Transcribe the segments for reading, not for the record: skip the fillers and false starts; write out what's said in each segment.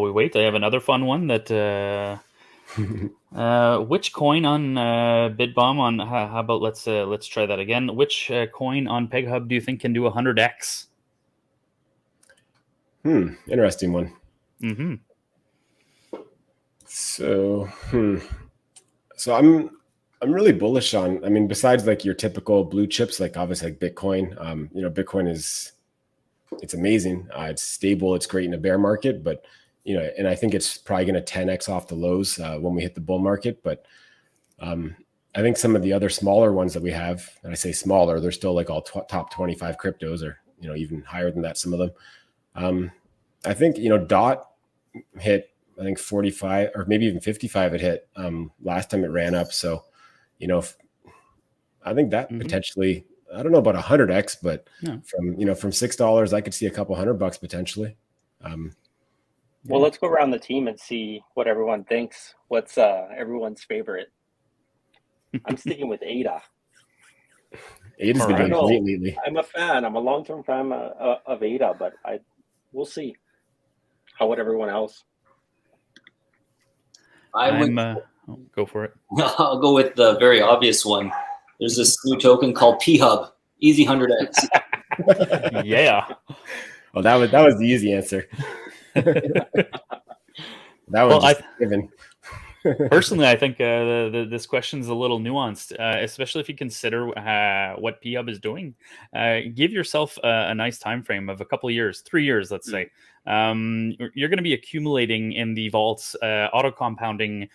we wait, I have another fun one that which coin on BitBomb on how about let's try that again. Which coin on PegHub do you think can do 100x? Interesting one. Mm-hmm. So, so I'm really bullish on. I mean, besides like your typical blue chips, like obviously like Bitcoin. Bitcoin it's amazing. It's stable. It's great in a bear market, but and I think it's probably going to 10x off the lows when we hit the bull market. But I think some of the other smaller ones that we have, and I say smaller, they're still like all top 25 cryptos, or even higher than that. Some of them. I think DOT hit, I think 45 or maybe even 55 it hit last time it ran up. So, I think that potentially, I don't know about 100x, but from $6, I could see a couple $100 potentially. Well, let's go around the team and see what everyone thinks. What's everyone's favorite? I'm sticking with ADA. ADA's been doing great lately. I'm a fan. I'm a long-term fan of ADA, but we'll see how would everyone else. Go for it. I'll go with the very obvious one. There's this new token called PegHub. Easy 100x. Yeah. Well, that was the easy answer. That was given. Personally, I think this question is a little nuanced, especially if you consider what PegHub is doing. Give yourself a nice time frame of a couple of years, 3 years, let's say. You're going to be accumulating in the vaults, auto compounding.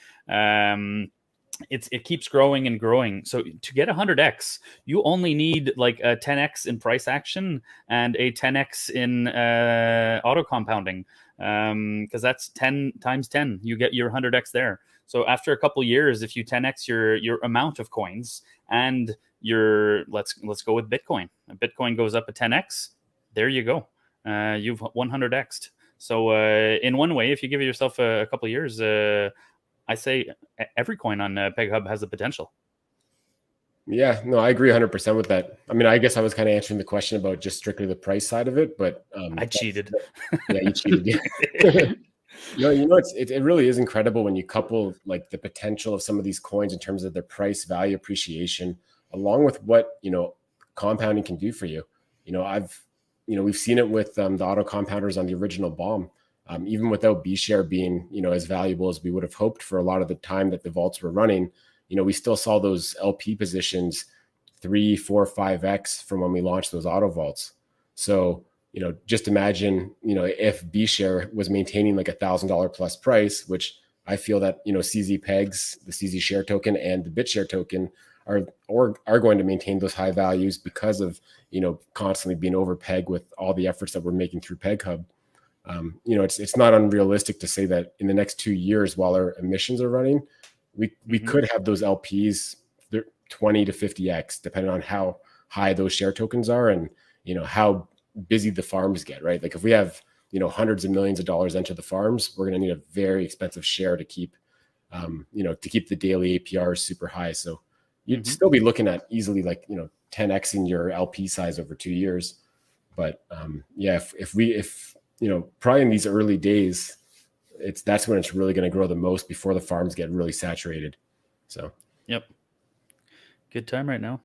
It keeps growing and growing. So to get 100x, you only need like a 10x in price action and a 10x in auto compounding, because that's 10 times 10. You get your 100x there. So after a couple years, if you 10x your amount of coins and let's go with Bitcoin. Bitcoin goes up a 10x. There you go. You've 100x'd. So in one way, if you give yourself a couple years, I say every coin on PegHub has the potential. Yeah, no, I agree 100% with that. I mean, I guess I was kind of answering the question about just strictly the price side of it, but I cheated. Yeah, you cheated. It really is incredible when you couple like the potential of some of these coins in terms of their price value appreciation, along with what compounding can do for you. We've seen it with the auto compounders on the original bomb. Even without B share being as valuable as we would have hoped for a lot of the time that the vaults were running, we still saw those LP positions 3, 4, 5x from when we launched those auto vaults. So just imagine if B share was maintaining like $1,000 plus price, which I feel that CZ pegs, the CZ share token and the BitShare token are going to maintain those high values because of constantly being over peg with all the efforts that we're making through PegHub. It's not unrealistic to say that in the next 2 years, while our emissions are running, we could have those LPs 20 to 50x, depending on how high those share tokens are and how busy the farms get. Right, like if we have hundreds of millions of dollars into the farms, we're going to need a very expensive share to keep the daily APRs super high. So you'd still be looking at easily like 10xing your LP size over 2 years. But if probably in these early days, that's when it's really going to grow the most before the farms get really saturated. So, yep. Good time right now.